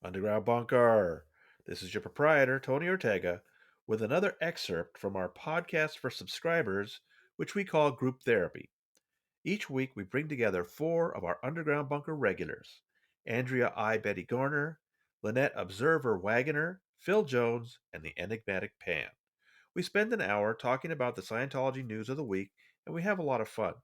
Underground Bunker. This is your proprietor, Tony Ortega, with another excerpt from our podcast for subscribers, which we call Group Therapy. Each week, we bring together four of our Underground Bunker regulars: Andrea I. Betty Garner, Lynette Observer Wagoner, Phil Jones, and the enigmatic Pan. We spend an hour talking about the Scientology news of the week, and we have a lot of fun.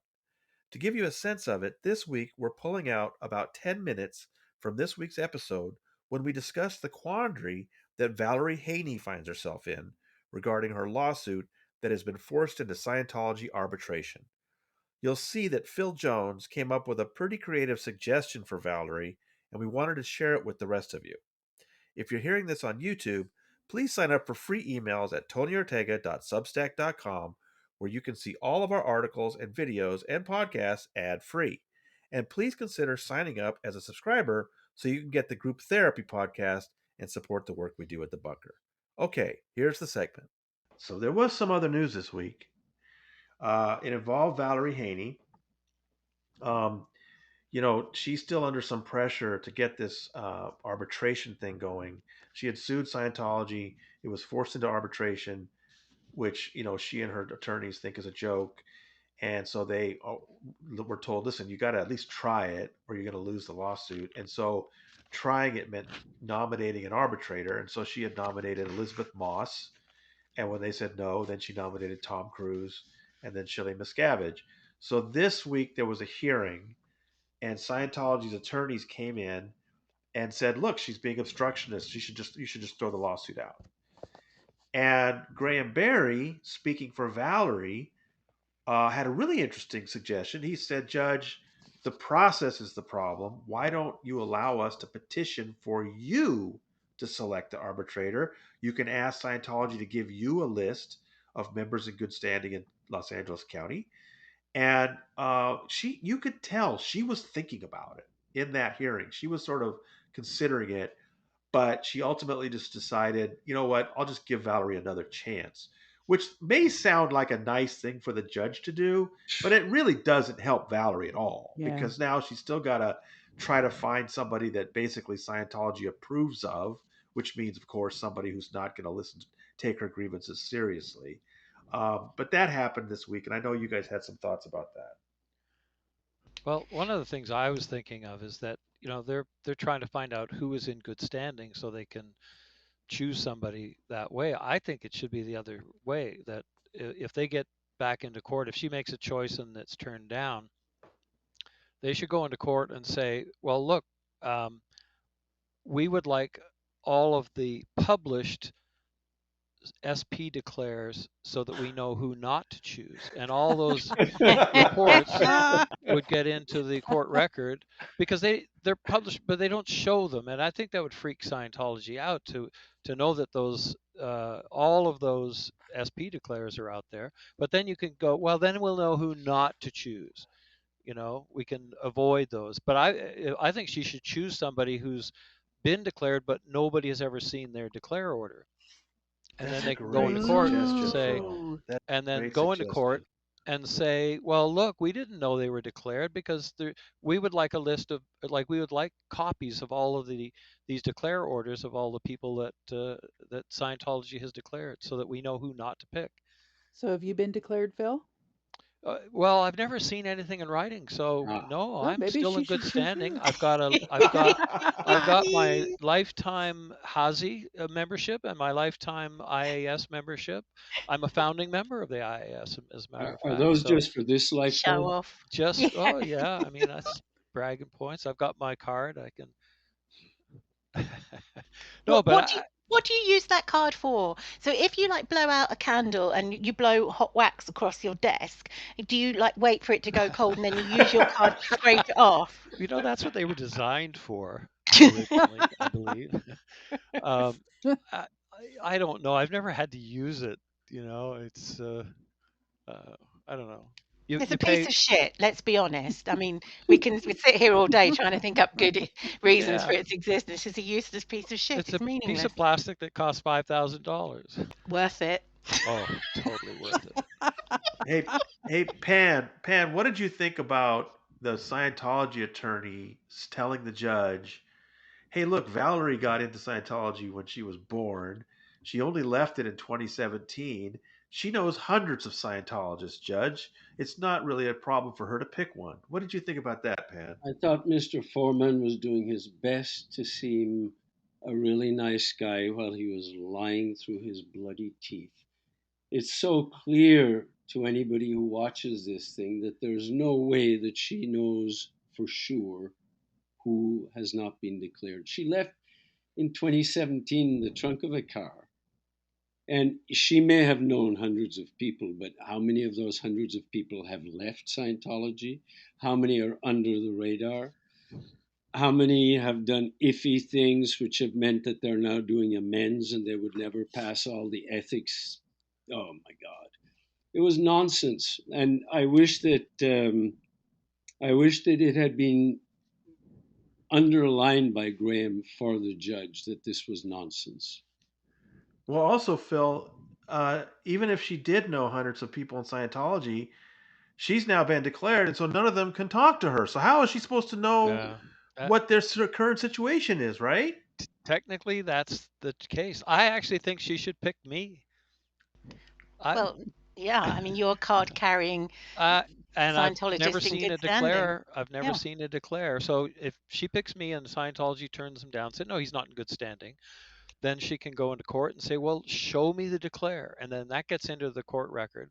To give you a sense of it, this week we're pulling out about 10 minutes from this week's episode when we discuss the quandary that Valerie Haney finds herself in regarding her lawsuit that has been forced into Scientology arbitration. You'll see that Phil Jones came up with a pretty creative suggestion for Valerie, and we wanted to share it with the rest of you. If you're hearing this on YouTube, please sign up for free emails at tonyortega.substack.com, where you can see all of our articles and videos and podcasts ad-free. And please consider signing up as a subscriber so you can get the group therapy podcast and support the work we do at the bunker. Okay, here's the segment. So there was some other news this week. It involved Valerie Haney. Um, she's still under some pressure to get this arbitration thing going. She had sued Scientology. It was forced into arbitration, which, she and her attorneys think is a joke. And so they were told, listen, you got to at least try it or you're going to lose the lawsuit. And so trying it meant nominating an arbitrator. And so she had nominated Elizabeth Moss. And when they said no, then she nominated Tom Cruise and then Shelley Miscavige. So this week there was a hearing, and Scientology's attorneys came in and said, "Look, she's being obstructionist. You should just throw the lawsuit out." And Graham Barry, speaking for Valerie, had a really interesting suggestion. He said, "Judge, the process is the problem. Why don't you allow us to petition for you to select the arbitrator? You can ask Scientology to give you a list of members in good standing in Los Angeles County." And you could tell she was thinking about it in that hearing. She was sort of considering it, but she ultimately just decided, you know what, I'll just give Valerie another chance, which may sound like a nice thing for the judge to do, but it really doesn't help Valerie at all Yeah. because now she's still got to try to find somebody that basically Scientology approves of, which means, of course, somebody who's not going to take her grievances seriously. But that happened this week, and I know you guys had some thoughts about that. Well, one of the things I was thinking of is that they're trying to find out who is in good standing so they can choose somebody that way. I think it should be the other way, that if they get back into court, if she makes a choice and it's turned down, they should go into court and say, well, look, um, we would like all of the published SP declares so that we know who not to choose. And all those reports would get into the court record because they're published, but they don't show them. And I think that would freak Scientology out to know that those all of those SP declares are out there. But then you can go, well, then we'll know who not to choose. We can avoid those. But I think she should choose somebody who's been declared, but nobody has ever seen their declare order. And That's then a they can go into great court and suggestion, say, Phil. That's and a then great go into court suggestion. and say, well, look, we didn't know they were declared because we would like a list of, like, we would like copies of all of these declare orders of all the people that Scientology has declared, so that we know who not to pick. So have you been declared, Phil? Well, I've never seen anything in writing, so Ah. no, Well, I'm maybe still she in good should choose standing. you. I've got my lifetime Hazy membership and my lifetime IAS membership. I'm a founding member of the IAS, as a matter of Are fact. those So just for this Show lifetime? off. just, Yeah. oh yeah, I mean, that's bragging points. I've got my card. I can. No, What but what do you what do you use that card for? So if you like blow out a candle and you blow hot wax across your desk, do you like wait for it to go cold and then you use your card to scrape it off? that's what they were designed for originally, I believe. um, I, I don't know. I've never had to use it. It's uh, I don't know. You It's a you piece pay, of shit, let's be honest. I mean, we sit here all day trying to think up good reasons for yeah. its existence. It's a useless piece of shit. It's a It's piece meaningless. of plastic that costs $5,000. Worth it. Oh, totally worth it. Hey, hey, Pan, what did you think about the Scientology attorney telling the judge, hey, look, Valerie got into Scientology when she was born. She only left it in 2017. She knows hundreds of Scientologists, Judge. It's not really a problem for her to pick one. What did you think about that, Pan? I thought Mr. Foreman was doing his best to seem a really nice guy while he was lying through his bloody teeth. It's so clear to anybody who watches this thing that there's no way that she knows for sure who has not been declared. She left in 2017 in the trunk of a car. And she may have known hundreds of people, but how many of those hundreds of people have left Scientology? How many are under the radar? How many have done iffy things which have meant that they're now doing amends and they would never pass all the ethics? Oh my God. It was nonsense. And I wish that it had been underlined by Graham for the judge that this was nonsense. Well, also, Phil, even if she did know hundreds of people in Scientology, she's now been declared, and so none of them can talk to her. So how is she supposed to know Yeah. Uh, what their current situation is, right? Technically, that's the case. I actually think she should pick me. I, Well, yeah, I mean, you're a card carrying I and I've never Scientologist in seen good a standing. declare. I've never Yeah. seen a declare. So if she picks me and Scientology turns him down, said no, he's not in good standing, then she can go into court and say, well, show me the declare, and then that gets into the court record,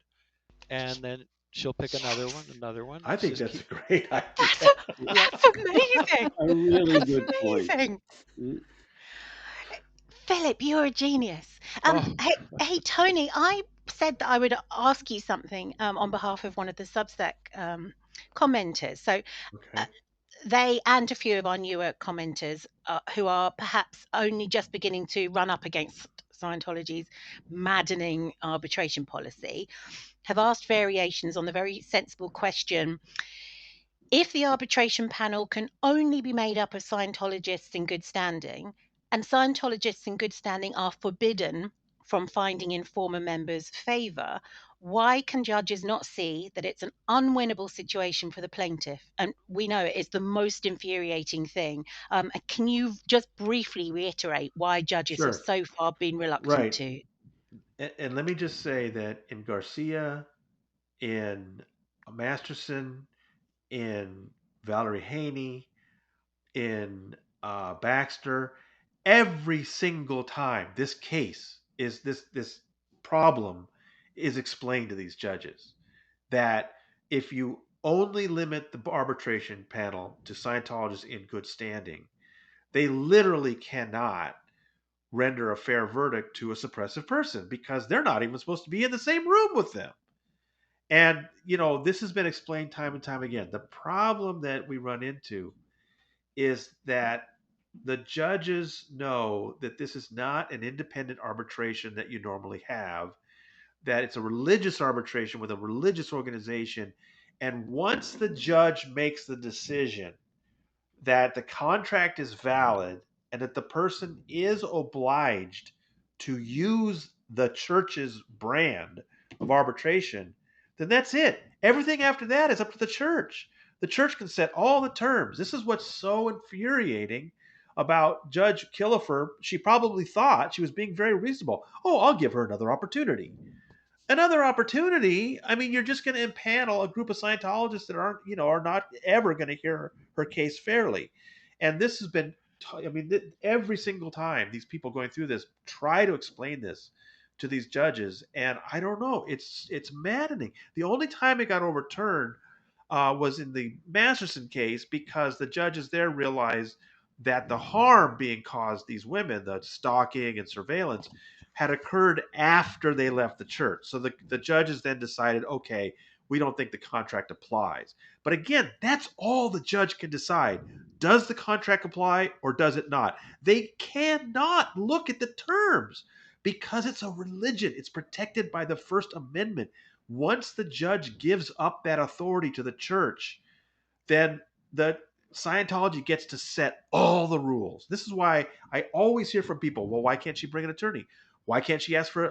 and then she'll pick Yes. another one. I It's think just that's keep. a great That's idea. Yeah. that's amazing. A really That's good point. amazing. Mm. Philip, you're a genius. Oh, Hey, Tony, I said that I would ask you something on behalf of one of the Substack commenters. So uh, Okay. they and a few of our newer commenters who are perhaps only just beginning to run up against Scientology's maddening arbitration policy have asked variations on the very sensible question: if the arbitration panel can only be made up of Scientologists in good standing, and Scientologists in good standing are forbidden from finding in former members' favor, why can judges not see that it's an unwinnable situation for the plaintiff? And we know it is the most infuriating thing. Can you just briefly reiterate why judges have Sure. so far been reluctant Right. to? And let me just say that in Garcia, in Masterson, in Valerie Haney, in Baxter, every single time this problem is explained to these judges that if you only limit the arbitration panel to Scientologists in good standing, they literally cannot render a fair verdict to a suppressive person because they're not even supposed to be in the same room with them. And, this has been explained time and time again. The problem that we run into is that the judges know that this is not an independent arbitration that you normally have, that it's a religious arbitration with a religious organization. And once the judge makes the decision that the contract is valid and that the person is obliged to use the church's brand of arbitration, then that's it. Everything after that is up to the church. The church can set all the terms. This is what's so infuriating about Judge Killefer. She probably thought she was being very reasonable. Oh, I'll give her another opportunity. I mean, you're just going to impanel a group of Scientologists that are not ever going to hear her case fairly. And this has been, I mean, every single time these people going through this try to explain this to these judges, and I don't know, it's maddening. The only time it got overturned was in the Masterson case because the judges there realized that the harm being caused these women, the stalking and surveillance, had occurred after they left the church. So the judges then decided, okay, we don't think the contract applies. But again, that's all the judge can decide. Does the contract apply or does it not? They cannot look at the terms because it's a religion. It's protected by the First Amendment. Once the judge gives up that authority to the church, then the Scientology gets to set all the rules. This is why I always hear from people, well, why can't she bring an attorney? Why can't she ask for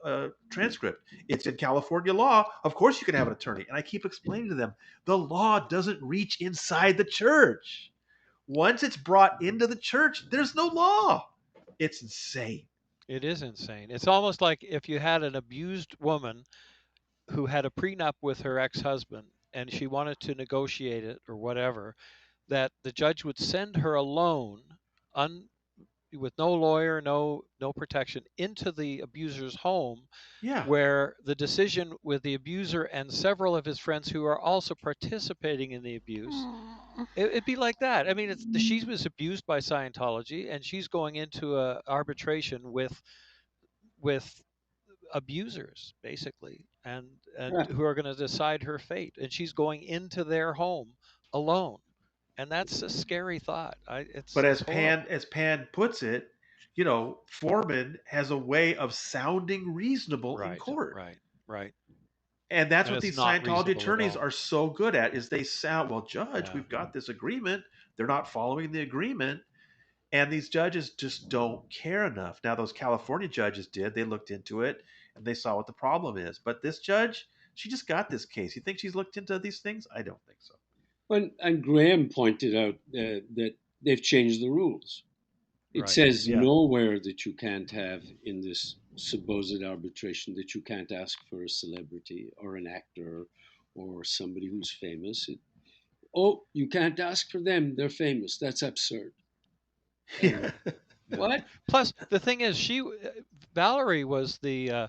a transcript? It's in California law. Of course, you can have an attorney. And I keep explaining to them the law doesn't reach inside the church. once it's brought into the church, there's no law. It's insane. It is insane. It's almost like if you had an abused woman who had a prenup with her ex-husband and she wanted to negotiate it or whatever, that the judge would send her alone, un, with no lawyer, no protection, into the abuser's home, Yeah. where the decision with the abuser and several of his friends who are also participating in the abuse, Mm. it'd be like that. I mean, she was abused by Scientology, and she's going into a arbitration with abusers basically, and Yeah. who are going to decide her fate, and she's going into their home alone, and that's a scary thought. But It's horrible. As Pan puts it, Foreman has a way of sounding reasonable in Right, court. right, right. And that's And what it's these not Scientology reasonable at attorneys all. are so good at is they sound, well, judge, Yeah. we've got this agreement. They're not following the agreement. And these judges just don't care enough. Now, those California judges did. They looked into it and they saw what the problem is. But this judge, she just got this case. You think she's looked into these things? I don't think so. And Graham pointed out that they've changed the rules. It Right. says Yeah. nowhere that you can't have in this supposed arbitration that you can't ask for a celebrity or an actor or somebody who's famous. Oh, you can't ask for them. They're famous. That's absurd. Yeah. And Yeah. what? Plus, the thing is, Valerie was the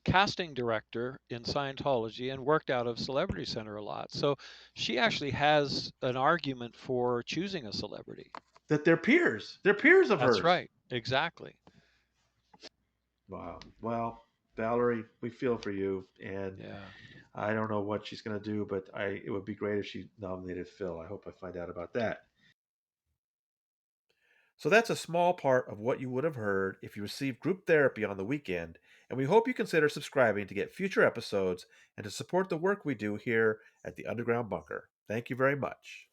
casting director in Scientology and worked out of Celebrity Center a lot. So she actually has an argument for choosing a celebrity. That they're peers. They're peers of That's hers. right. Exactly. Wow. Well, Valerie, we feel for you. And Yeah. I don't know what she's going to do, but it would be great if she nominated Phil. I hope I find out about that. So that's a small part of what you would have heard if you received group therapy on the weekend, and we hope you consider subscribing to get future episodes and to support the work we do here at the Underground Bunker. Thank you very much.